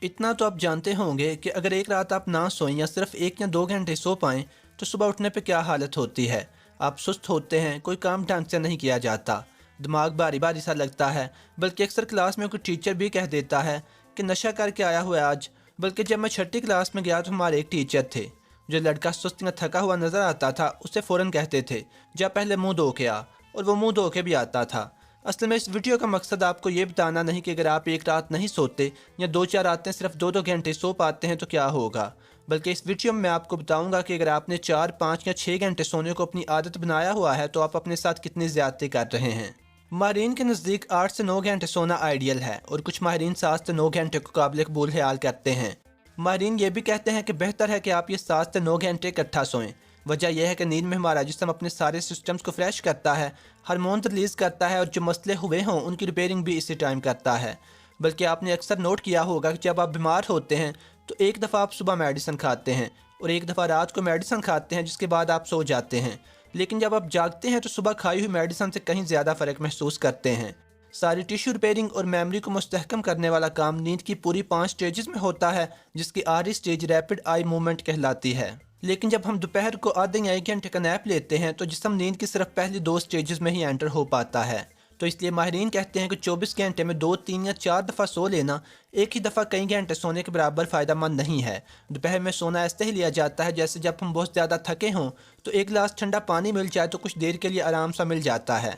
اتنا تو آپ جانتے ہوں گے کہ اگر ایک رات آپ نہ سوئیں یا صرف 1 یا 2 گھنٹے سو پائیں تو صبح اٹھنے پہ کیا حالت ہوتی ہے۔ آپ سست ہوتے ہیں، کوئی کام ڈھنگ سے نہیں کیا جاتا، دماغ بھاری بھاری سا لگتا ہے، بلکہ اکثر کلاس میں کوئی ٹیچر بھی کہہ دیتا ہے کہ نشہ کر کے آیا ہوا ہے آج۔ بلکہ جب میں 6ٹھی کلاس میں گیا تو ہمارے ایک ٹیچر تھے، جو لڑکا سست یا تھکا ہوا نظر آتا تھا اسے فوراً کہتے تھے جا پہلے منہ دھو کے آ، اور وہ منہ دھو کے بھی آتا تھا۔ اصل میں اس ویڈیو کا مقصد آپ کو یہ بتانا نہیں کہ اگر آپ ایک رات نہیں سوتے یا 2 4 راتیں صرف 2 2 گھنٹے سو پاتے ہیں تو کیا ہوگا، بلکہ اس ویڈیو میں آپ کو بتاؤں گا کہ اگر آپ نے 4 5 یا 6 گھنٹے سونے کو اپنی عادت بنایا ہوا ہے تو آپ اپنے ساتھ کتنی زیادتی کر رہے ہیں۔ ماہرین کے نزدیک 8 سے 9 گھنٹے سونا آئیڈیل ہے، اور کچھ ماہرین 7 سے 9 گھنٹے کو قابل قبول خیال کرتے ہیں۔ ماہرین یہ بھی کہتے ہیں کہ بہتر ہے کہ آپ یہ 7 سے 9 گھنٹے اکٹھا سوئیں۔ وجہ یہ ہے کہ نیند میں ہمارا جسم اپنے سارے سسٹمز کو فریش کرتا ہے، ہارمون ریلیز کرتا ہے، اور جو مسئلے ہوئے ہوں ان کی ریپیئرنگ بھی اسی ٹائم کرتا ہے۔ بلکہ آپ نے اکثر نوٹ کیا ہوگا کہ جب آپ بیمار ہوتے ہیں تو ایک دفعہ آپ صبح میڈیسن کھاتے ہیں اور ایک دفعہ رات کو میڈیسن کھاتے ہیں، جس کے بعد آپ سو جاتے ہیں، لیکن جب آپ جاگتے ہیں تو صبح کھائی ہوئی میڈیسن سے کہیں زیادہ فرق محسوس کرتے ہیں۔ ساری ٹیشو ریپیئرنگ اور میموری کو مستحکم کرنے والا کام نیند کی پوری 5 سٹیجز میں ہوتا ہے، جس کی آخری سٹیج ریپڈ آئی موومنٹ کہلاتی ہے۔ لیکن جب ہم دوپہر کو آدھے یا 1 گھنٹے کا نیپ لیتے ہیں تو جسم نیند کی صرف پہلی 2 سٹیجز میں ہی انٹر ہو پاتا ہے۔ تو اس لیے ماہرین کہتے ہیں کہ 24 گھنٹے میں 2 3 یا 4 دفعہ سو لینا ایک ہی دفعہ کئی گھنٹے سونے کے برابر فائدہ مند نہیں ہے۔ دوپہر میں سونا ایسے ہی لیا جاتا ہے جیسے جب ہم بہت زیادہ تھکے ہوں تو ایک گلاس ٹھنڈا پانی مل جائے تو کچھ دیر کے لیے آرام سا مل جاتا ہے۔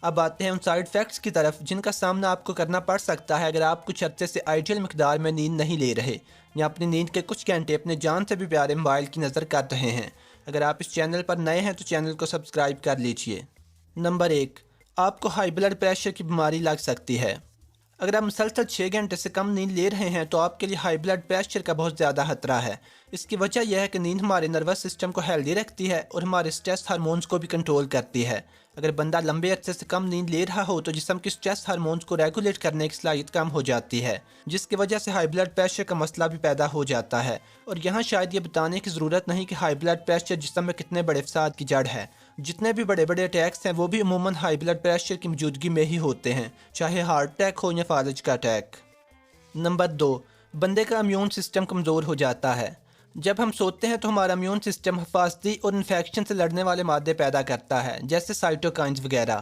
اب آتے ہیں ان سائیڈ افیکٹس کی طرف جن کا سامنا آپ کو کرنا پڑ سکتا ہے اگر آپ کچھ عرصے سے آئیڈیل مقدار میں نیند نہیں لے رہے، یا اپنی نیند کے کچھ گھنٹے اپنے جان سے بھی پیارے موبائل کی نظر کر رہے ہیں۔ اگر آپ اس چینل پر نئے ہیں تو چینل کو سبسکرائب کر لیجئے۔ نمبر 1، آپ کو ہائی بلڈ پریشر کی بیماری لگ سکتی ہے۔ اگر آپ مسلسل 6 گھنٹے سے کم نیند لے رہے ہیں تو آپ کے لیے ہائی بلڈ پریشر کا بہت زیادہ خطرہ ہے۔ اس کی وجہ یہ ہے کہ نیند ہمارے نروس سسٹم کو ہیلدی رکھتی ہے اور ہمارے سٹریس ہارمونز کو بھی کنٹرول کرتی ہے۔ اگر بندہ لمبے عرصے سے کم نیند لے رہا ہو تو جسم کی سٹریس ہارمونز کو ریگولیٹ کرنے کی صلاحیت کم ہو جاتی ہے، جس کی وجہ سے ہائی بلڈ پریشر کا مسئلہ بھی پیدا ہو جاتا ہے۔ اور یہاں شاید یہ بتانے کی ضرورت نہیں کہ ہائی بلڈ پریشر جسم میں کتنے بڑے فساد کی جڑ ہے۔ جتنے بھی بڑے بڑے اٹیکس ہیں وہ بھی عموماً ہائی بلڈ پریشر کی موجودگی میں ہی ہوتے ہیں، چاہے ہارٹ اٹیک ہو یا فالج کا اٹیک۔ نمبر 2، بندے کا امیون سسٹم کمزور ہو جاتا ہے۔ جب ہم سوتے ہیں تو ہمارا امیون سسٹم حفاظتی اور انفیکشن سے لڑنے والے مادے پیدا کرتا ہے، جیسے سائٹوکائنز وغیرہ،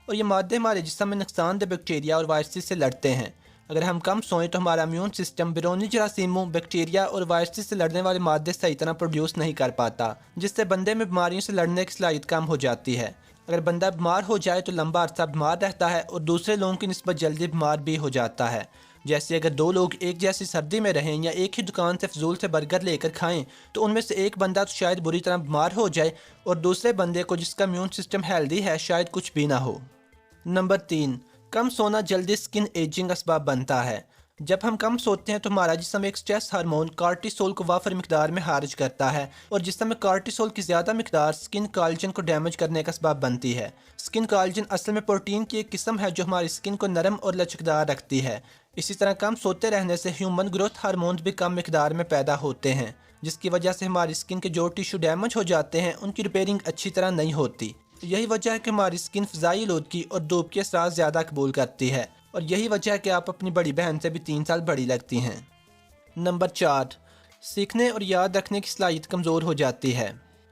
اور یہ مادے ہمارے جسم میں نقصان دہ بیکٹیریا اور وائرسز سے لڑتے ہیں۔ اگر ہم کم سوئیں تو ہمارا امیون سسٹم بیرونی جراثیموں، بیکٹیریا اور وائرسز سے لڑنے والے مادے صحیح طرح پروڈیوس نہیں کر پاتا، جس سے بندے میں بیماریوں سے لڑنے کی صلاحیت کم ہو جاتی ہے۔ اگر بندہ بیمار ہو جائے تو لمبا عرصہ بیمار رہتا ہے اور دوسرے لوگوں کی نسبت جلدی بیمار بھی ہو جاتا ہے۔ جیسے اگر 2 لوگ ایک جیسی سردی میں رہیں یا ایک ہی دکان سے فضول سے برگر لے کر کھائیں تو ان میں سے ایک بندہ تو شاید بری طرح بیمار ہو جائے اور دوسرے بندے کو جس کا امیون سسٹم ہیلدی ہے شاید کچھ بھی نہ ہو۔ نمبر 3، کم سونا جلدی سکن ایجنگ اسباب بنتا ہے۔ جب ہم کم سوتے ہیں تو ہمارا جسم ایک سٹریس ہارمون کارٹیسول کو وافر مقدار میں خارج کرتا ہے، اور جسم میں کارٹیسول کی زیادہ مقدار سکن کالاجن کو ڈیمیج کرنے کا سبب بنتی ہے۔ سکن کالاجن اصل میں پروٹین کی ایک قسم ہے جو ہماری سکن کو نرم اور لچکدار رکھتی ہے۔ اسی طرح کم سوتے رہنے سے ہیومن گروتھ ہارمونز بھی کم مقدار میں پیدا ہوتے ہیں، جس کی وجہ سے ہماری سکن کے جو ٹیشو ڈیمیج ہو جاتے ہیں ان کی ریپیئرنگ اچھی طرح نہیں ہوتی۔ یہی وجہ ہے کہ ہماری سکن فضائی آلودگی اور دھوپ کے اثرات زیادہ قبول کرتی ہے، اور یہی وجہ ہے کہ آپ اپنی بڑی بہن سے بھی 3 سال بڑی لگتی ہیں۔ نمبر 4، سیکھنے اور یاد رکھنے کی صلاحیت کمزور ہو جاتی ہے۔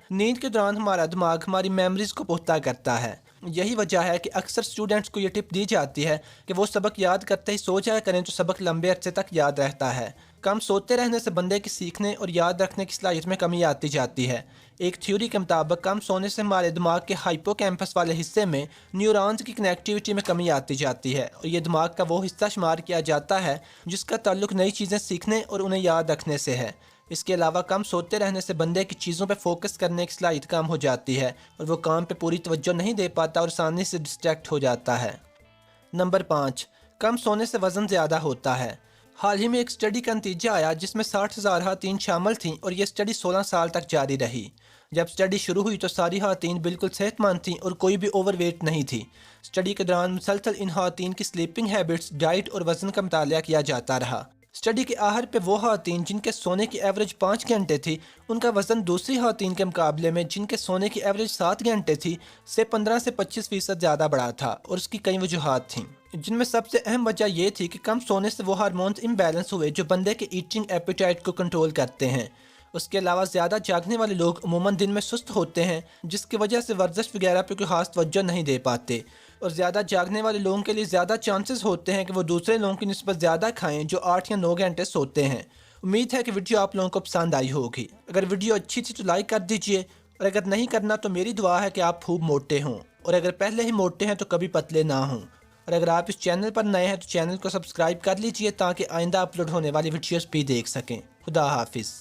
نیند کے دوران ہمارا دماغ ہماری میموریز کو پختہ کرتا ہے۔ یہی وجہ ہے کہ اکثر اسٹوڈنٹس کو یہ ٹپ دی جاتی ہے کہ وہ سبق یاد کرتے ہی سو جایا کریں تو سبق لمبے عرصے تک یاد رہتا ہے۔ کم سوتے رہنے سے بندے کی سیکھنے اور یاد رکھنے کی صلاحیت میں کمی آتی جاتی ہے۔ ایک تھیوری کے مطابق کم سونے سے ہمارے دماغ کے ہائپو کیمپس والے حصے میں نیورونز کی کنیکٹیوٹی میں کمی آتی جاتی ہے، اور یہ دماغ کا وہ حصہ شمار کیا جاتا ہے جس کا تعلق نئی چیزیں سیکھنے اور انہیں یاد رکھنے سے ہے۔ اس کے علاوہ کم سوتے رہنے سے بندے کی چیزوں پہ فوکس کرنے کی صلاحیت کم ہو جاتی ہے اور وہ کام پہ پوری توجہ نہیں دے پاتا اور آسانی سے ڈسٹریکٹ ہو جاتا ہے۔ نمبر 5، کم سونے سے وزن زیادہ ہوتا ہے۔ حال ہی میں ایک اسٹڈی کا نتیجہ آیا جس میں 60,000 خواتین شامل تھیں اور یہ اسٹڈی 16 سال تک جاری رہی۔ جب اسٹڈی شروع ہوئی تو ساری خواتین بالکل صحت مند تھیں اور کوئی بھی اوور ویٹ نہیں تھی۔ اسٹڈی کے دوران مسلسل ان خواتین کی سلیپنگ ہیبٹس، ڈائٹ اور وزن کا مطالعہ کیا جاتا رہا۔ اسٹڈی کے آخر پہ وہ خواتین جن کے سونے کی ایوریج 5 گھنٹے تھی، ان کا وزن دوسری خواتین کے مقابلے میں جن کے سونے کی ایوریج 7 گھنٹے تھی سے 15 سے 25% زیادہ بڑا تھا، اور اس کی کئی وجوہات تھیں، جن میں سب سے اہم وجہ یہ تھی کہ کم سونے سے وہ ہارمونز امبیلنس ہوئے جو بندے کے ایٹنگ ایپیٹائٹ کو کنٹرول کرتے ہیں۔ اس کے علاوہ زیادہ جاگنے والے لوگ عموماً دن میں سست ہوتے ہیں، جس کی وجہ سے ورزش وغیرہ پہ کوئی خاص توجہ نہیں دے پاتے، اور زیادہ جاگنے والے لوگوں کے لیے زیادہ چانسز ہوتے ہیں کہ وہ دوسرے لوگوں کی نسبت زیادہ کھائیں جو 8 یا 9 گھنٹے سوتے ہیں۔ امید ہے کہ ویڈیو آپ لوگوں کو پسند آئی ہوگی۔ اگر ویڈیو اچھی تھی تو لائک کر دیجئے، اور اگر نہیں کرنا تو میری دعا ہے کہ آپ خوب موٹے ہوں، اور اگر پہلے ہی موٹے ہیں تو کبھی پتلے نہ ہوں، اور اگر آپ اس چینل پر نئے ہیں تو چینل کو سبسکرائب کر لیجئے تاکہ آئندہ اپلوڈ ہونے والی ویڈیوز بھی دیکھ سکیں۔ خدا حافظ۔